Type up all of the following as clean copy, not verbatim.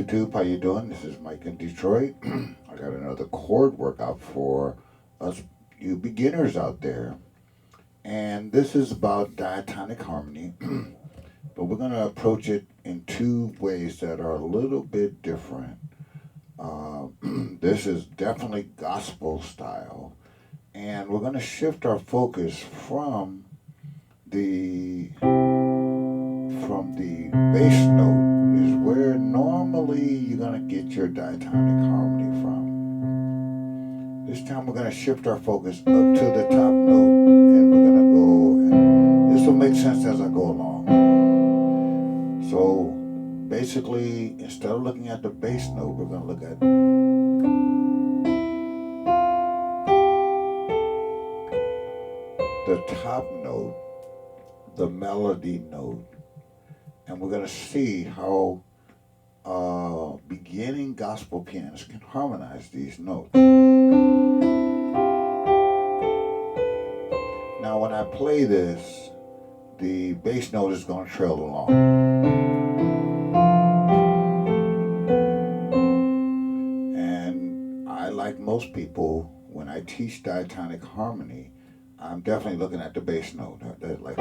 YouTube, how you doing? This is Mike in Detroit. I got another chord workout for us you beginners out there. And this is about diatonic harmony, but we're going to approach it in two ways that are a little bit different. This is definitely gospel style, and we're going to shift our focus the from the bass note is where normally you're going to get your diatonic harmony from. This time we're going to shift our focus up to the top note, and we're going to go, and this will make sense as I go along. So basically, instead of looking at the bass note, we're going to look at the top note, the melody note, and we're going to see how beginning gospel pianists can harmonize these notes. Now, when I play this, the bass note is going to trail along. And I, like most people, when I teach diatonic harmony, I'm definitely looking at the bass note. Like,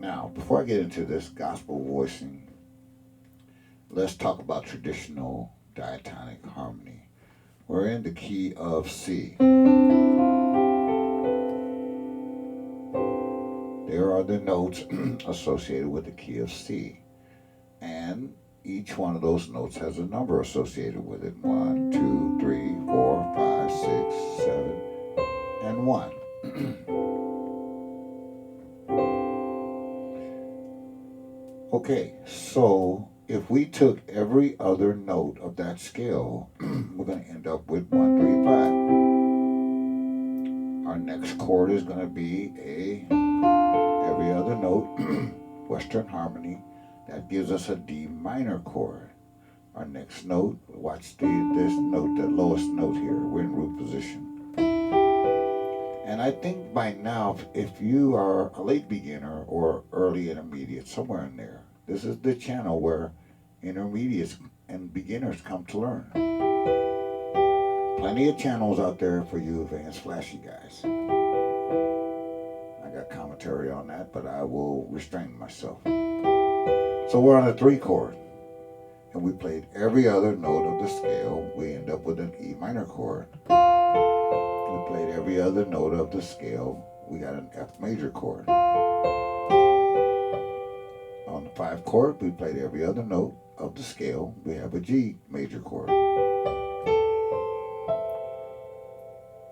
now, before I get into this gospel voicing, let's talk about traditional diatonic harmony. We're in the key of C. There are the notes associated with the key of C. And each one of those notes has a number associated with it. 1, 2, 3, 4, 5, 6, 7, and 1. Okay, so if we took every other note of that scale, we're going to end up with 1, 3, 5. Our next chord is going to be every other note, Western harmony. That gives us a D minor chord. Our next note, watch this note, the lowest note here. We're in root position. And I think by now, if you are a late beginner or early intermediate, somewhere in there, this is the channel where intermediates and beginners come to learn. Plenty of channels out there for you advanced flashy guys. I got commentary on that, but I will restrain myself. So we're on a 3 chord, and we played every other note of the scale. We end up with an E minor chord. We played every other note of the scale. We got an F major chord. On the 5 chord, we played every other note of the scale. We have a G major chord.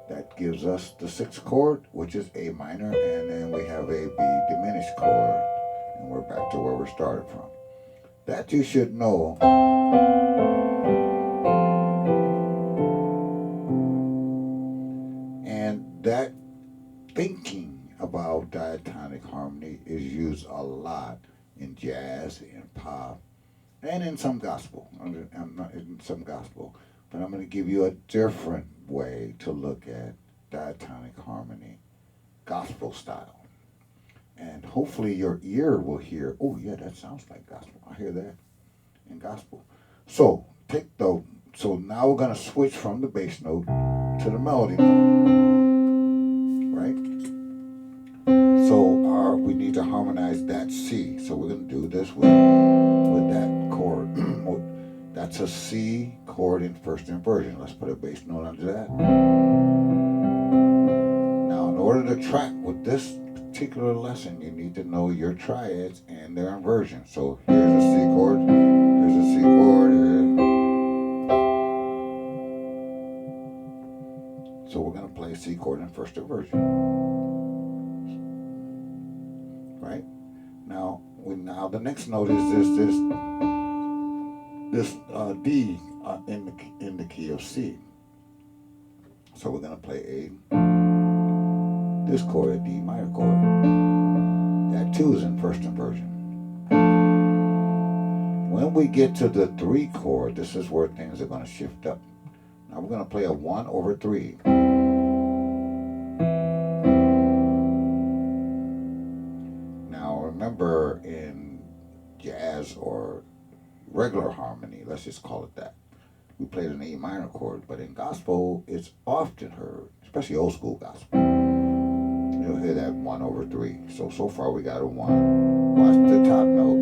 That gives us the 6th chord, which is A minor, and then we have a B diminished chord, and we're back to where we started from. That you should know. And that thinking about diatonic harmony is used a lot in jazz, in pop, and in some gospel. I'm not in some gospel, but I'm going to give you a different way to look at diatonic harmony, gospel style. And hopefully your ear will hear, oh yeah, that sounds like gospel. I hear that in gospel. So so now we're going to switch from the bass note to the melody note, right? So we need to harmonize that C. So we're going to do this with that chord. That's a C chord in first inversion. Let's put a bass note under that. Now, in order to track with this particular lesson, you need to know your triads and their inversion. So here's a C chord, here's a C chord, so we're going to play a C chord in first inversion. Right? Now the next note is this D in the key of C. So we're going to play this chord, a D minor chord. That too is in first inversion. When we get to the 3 chord, this is where things are going to shift up. Now we're going to play a 1/3. jazz or regular harmony, let's just call it that, we played an A minor chord, but in gospel, it's often heard, especially old school gospel. You'll hear that 1/3. So far we got a 1. Watch the top note.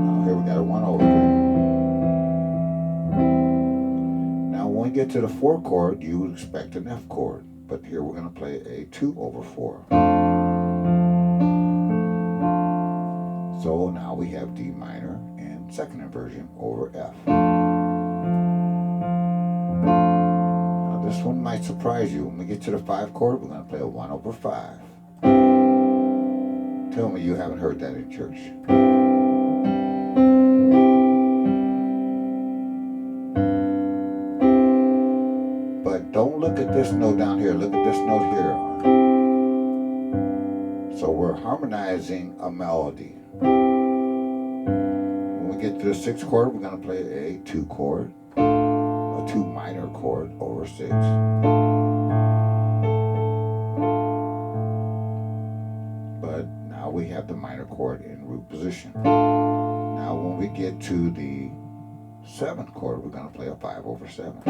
Now here we got a 1/3. Now when we get to the 4 chord, you would expect an F chord, but here we're going to play a 2/4. So now we have D minor and second inversion over F. Now this one might surprise you. When we get to the 5 chord, we're going to play a 1/5. Tell me you haven't heard that in church. But don't look at this note down here. Look at this note here. So we're harmonizing a melody. When we get to the 6th chord, we're going to play a 2 chord, a 2 minor chord over 6. But now we have the minor chord in root position. Now when we get to the 7th chord, we're going to play a 5/7.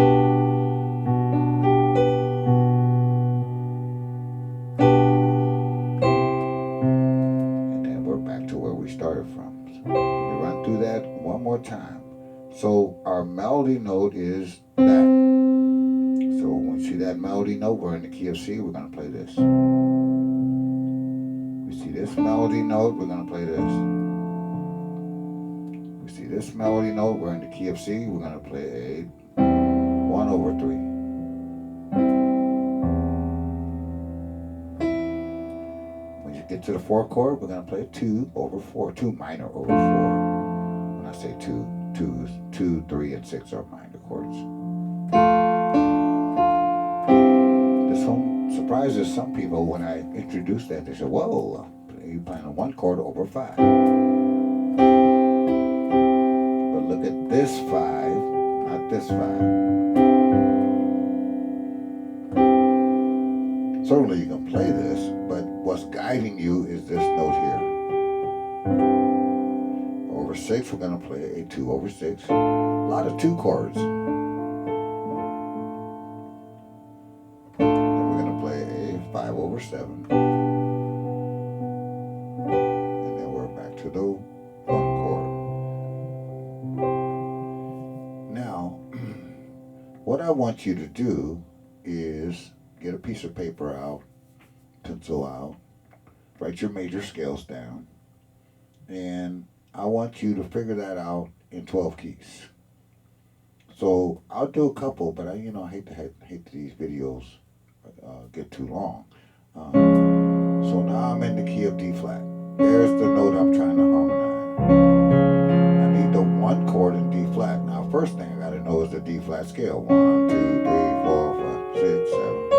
Started from. So let me run through that one more time. So our melody note is that. So when we see that melody note, we're in the key of C, we're going to play this. We see this melody note, we're going to play this. We see this melody note, we're in the key of C, we're going to play a 1/3. Get to the 4 chord, we're going to play a 2/4, 2 minor over 4. When I say 2, 3, and 6 are minor chords. This one surprises some people when I introduce that. They say, whoa, you're playing a 1 chord over 5. But look at this 5, not this 5. Certainly you can play this, but what's guiding you is this note here. Over 6, we're going to play a 2/6. A lot of 2 chords. Then we're going to play a 5/7. And then we're back to the 1 chord. Now, what I want you to do is get a piece of paper out, pencil out, write your major scales down, and I want you to figure that out in 12 keys. So I'll do a couple, but I hate these videos get too long. So now I'm in the key of D flat. There's the note I'm trying to harmonize. I need the 1 chord in D flat. Now first thing I got to know is the D flat scale. 1, 2, 3, 4, 5, 6, 7.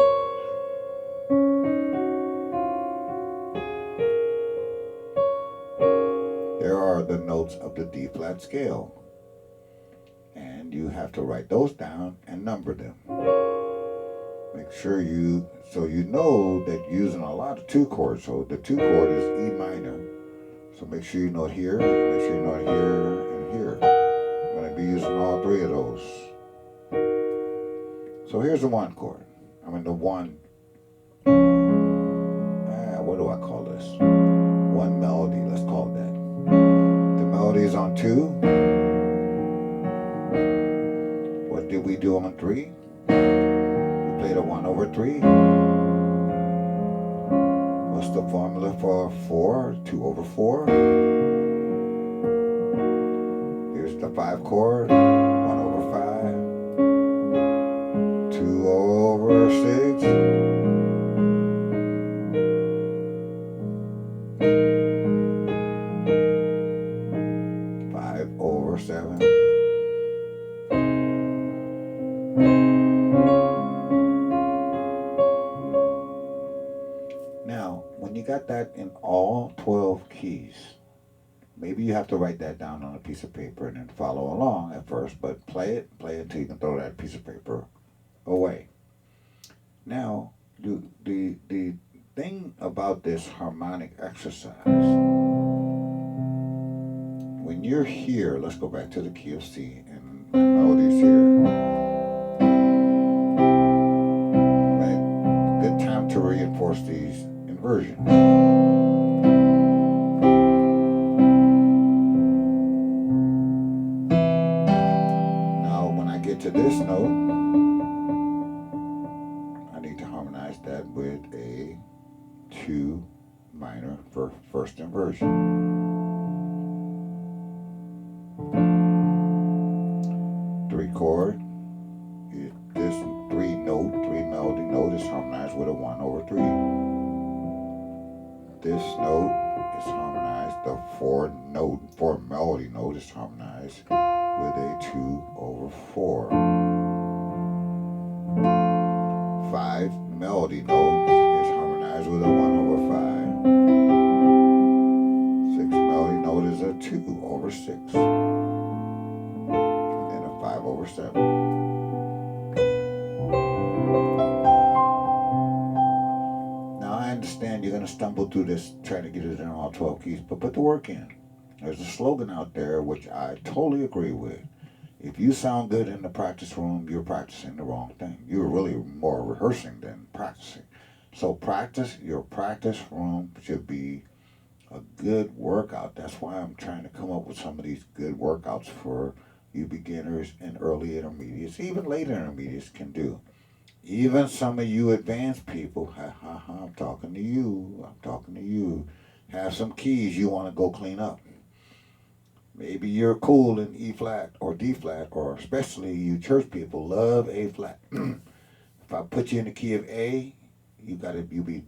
There are the notes of the D flat scale, and you have to write those down and number them. Make sure you know that you're using a lot of 2 chords. So the 2 chord is E minor. So make sure you know it here, make sure you know it here and here. I'm going to be using all 3 of those. So here's the 1 chord. I'm in the 1. What do I call this? 1 melody. Let's call it that. The melody is on 2. What did we do on 3? We played a 1/3. What's the formula for 4? 2/4. Here's the 5 chord. 1/5. 2/6. 5/7. Now, when you got that in all 12 keys, maybe you have to write that down on a piece of paper and then follow along at first, but play it until you can throw that piece of paper away. Now, the thing about this harmonic exercise, when you're here, let's go back to the key of C and my melody's here. Right? Good time to reinforce these inversions. Now, when I get to this note, I need to harmonize that with a 2 minor for first inversion. 3 chord. This 3 melody note is harmonized with a 1/3. This note is harmonized, the 4 melody note is harmonized with a 2/4. 5 melody note is harmonized with a 1/5. 6 melody note is a 2/6. And then a 5/7. Now I understand you're going to stumble through this trying to get it in all 12 keys, but put the work in. There's a slogan out there which I totally agree with. If you sound good in the practice room, you're practicing the wrong thing. You're really more rehearsing than practicing. So practice, your practice room should be a good workout. That's why I'm trying to come up with some of these good workouts for you beginners and early intermediates, even later intermediates can do. Even some of you advanced people, I'm talking to you, have some keys you want to go clean up. Maybe you're cool in E flat or D flat, or especially you church people love A flat. If I put you in the key of A, you be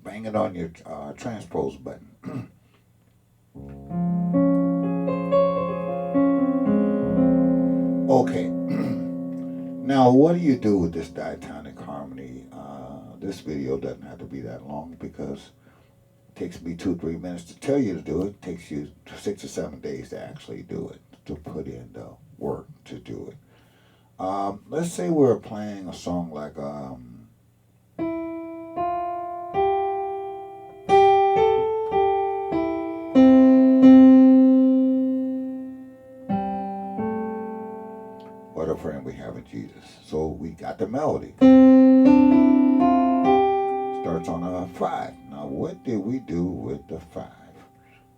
banging on your transpose button. Okay. Now, what do you do with this diatonic harmony? This video doesn't have to be that long because it takes me 2-3 minutes to tell you to do it. It takes you 6 or 7 days to actually do it, to put in the work to do it. Let's say we're playing a song like What a Friend We Have in Jesus. So we got the melody. Starts on a 5. Now what did we do with the 5?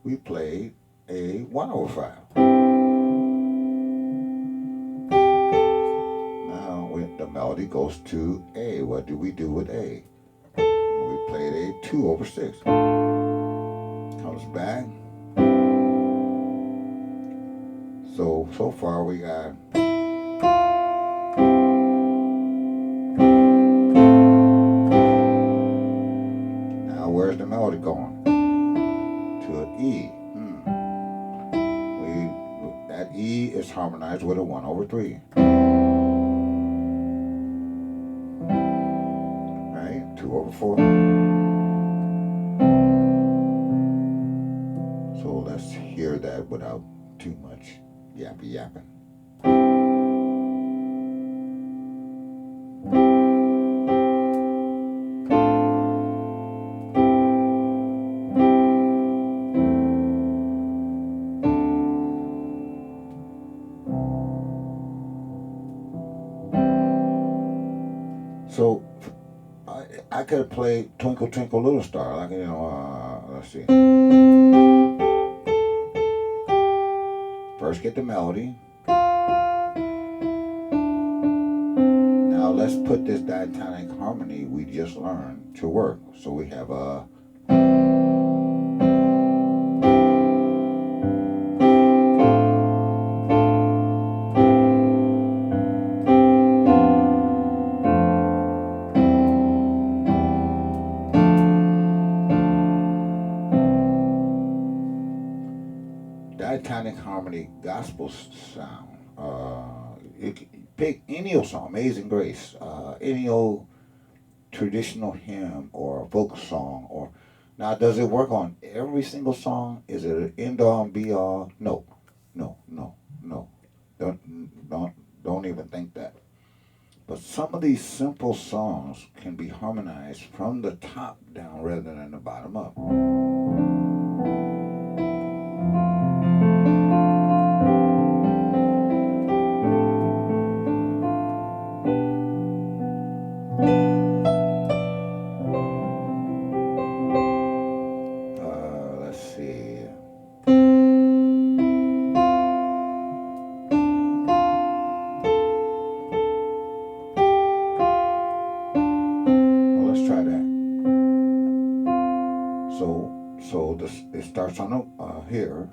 We played a 1/5. Now when the melody goes to A, what do we do with A? We played a 2/6. Comes back. So far we got where's the melody going? To an E. That E is harmonized with a 1/3. Right? 2/4. So let's hear that without too much yapping. So I could have played Twinkle Twinkle Little Star, like let's see. First get the melody. Now let's put this diatonic harmony we just learned to work. So we have a diatonic harmony gospel sound. You can pick any old song, Amazing Grace, any old traditional hymn or folk song. Or now, does it work on every single song? Is it an end all and be all? No. Don't even think that. But some of these simple songs can be harmonized from the top down rather than the bottom up. Let's see. Well, let's try that. So this it starts on here.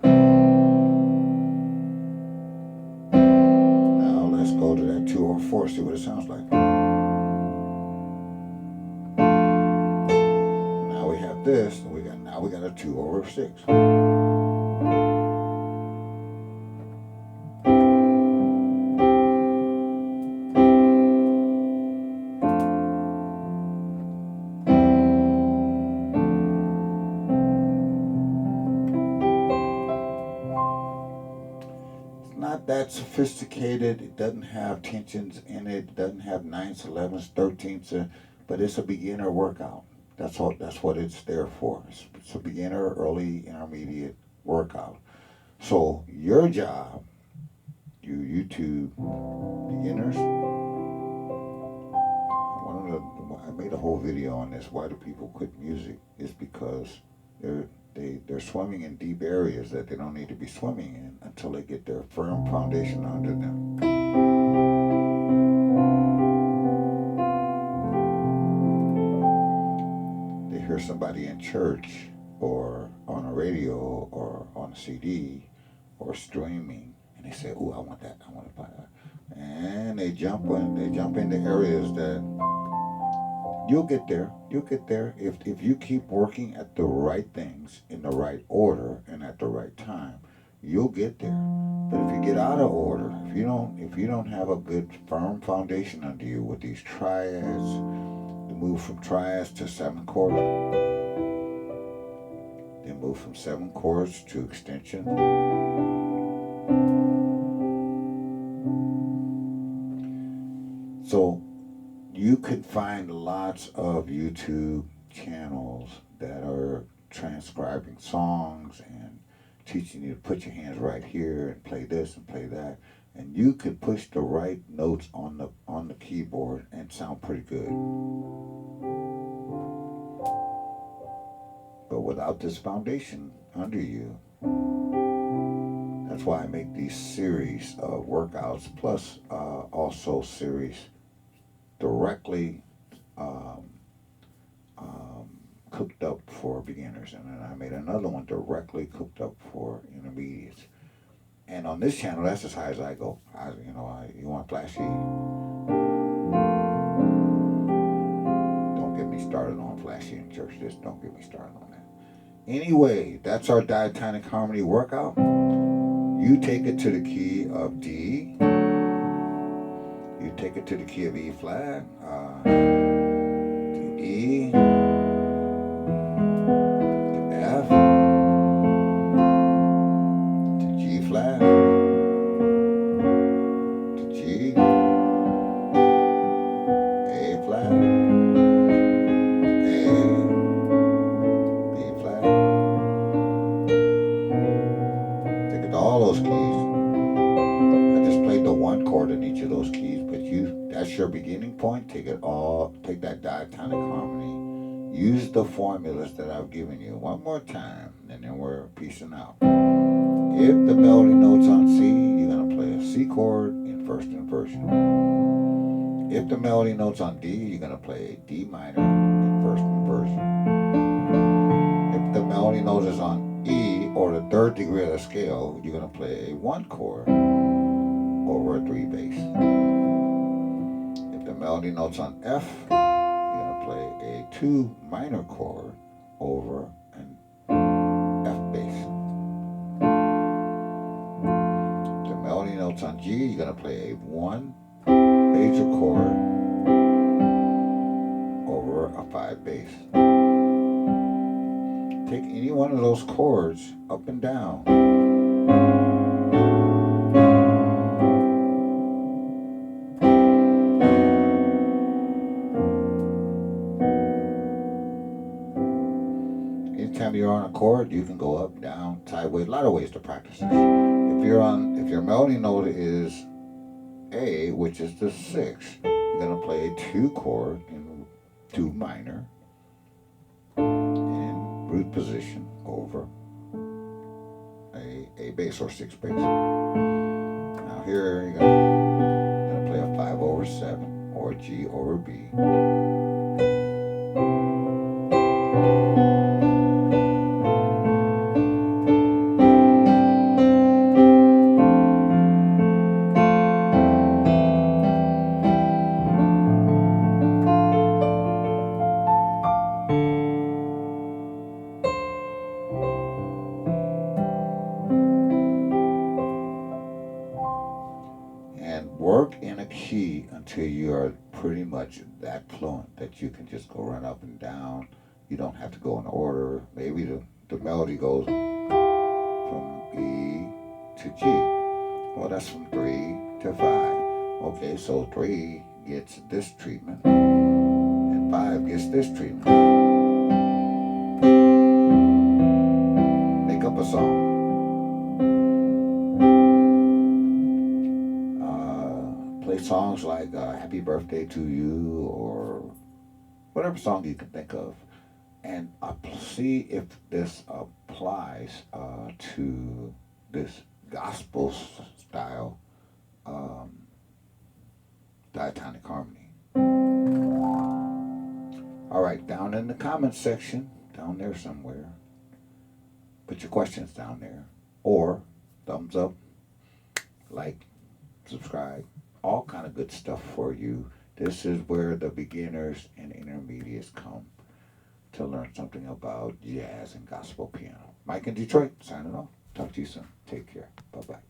Now let's go to that 2/4. See what it sounds like. Now we have this. And we got a 2/6. Not that sophisticated. It doesn't have tensions in it. It doesn't have 9ths, 11ths, 13ths, but it's a beginner workout. That's all. That's what it's there for. It's a beginner, early, intermediate workout. So your job, you YouTube beginners. I made a whole video on this. Why do people quit music? It's because they're swimming in deep areas that they don't need to be swimming in until they get their firm foundation under them. They hear somebody in church or on a radio or on a CD or streaming, and they say, "Ooh, I want that. I want to buy that," and they jump into areas that you'll get there. You'll get there if you keep working at the right things in the right order and at the right time. You'll get there. But if you get out of order, if you don't have a good firm foundation under you with these triads, to move from triads to 7 chords, then move from 7 chords to extension. So you could find lots of YouTube channels that are transcribing songs and teaching you to put your hands right here and play this and play that, and you could push the right notes on the keyboard and sound pretty good. But without this foundation under you, that's why I make these series of workouts, plus also series directly cooked up for beginners, and then I made another one directly cooked up for intermediates. And on this channel, that's as high as I go. You want flashy? Don't get me started on flashy in church. Just don't get me started on that. Anyway, that's our diatonic harmony workout. You take it to the key of D. You take it to the key of E flat, to E, to F, to G flat, to G, A flat, A, B flat. Take it to all those keys. I just played the 1 chord in each of those keys, but that's your beginning point. Take that diatonic harmony. Use the formulas that I've given you one more time, and then we're peacing out. If the melody note's on C, you're going to play a C chord in first inversion. If the melody note's on D, you're going to play a D minor in first inversion. If the melody note is on E, or the 3rd degree of the scale, you're going to play a 1 chord over a 3 bass. If the melody note's on F, you're going to play a 2 minor chord over an F bass. If the melody note's on G, you're going to play a 1 major chord over a 5 bass. Take any one of those chords up and down. chord, you can go up, down, sideways. A lot of ways to practice this. If your melody note is A, which is the sixth, you're gonna play a two chord in two minor in root position over a bass or sixth bass. Now here you're gonna play a 5/7 or G over B. And work in a key until you are pretty much that fluent that you can just go run up and down. You don't have to go in order. Maybe the melody goes from E to G. Well, that's from 3 to 5. Okay, so 3 gets this treatment and 5 gets this treatment. Make up a song. Play songs like Happy Birthday to You or whatever song you can think of, and see if this applies to this gospel style diatonic harmony. All right, down in the comments section, down there somewhere, put your questions down there, or thumbs up, like, subscribe, all kind of good stuff for you. This is where the beginners and intermediates come to learn something about jazz and gospel piano. Mike in Detroit, signing off. Talk to you soon. Take care. Bye-bye.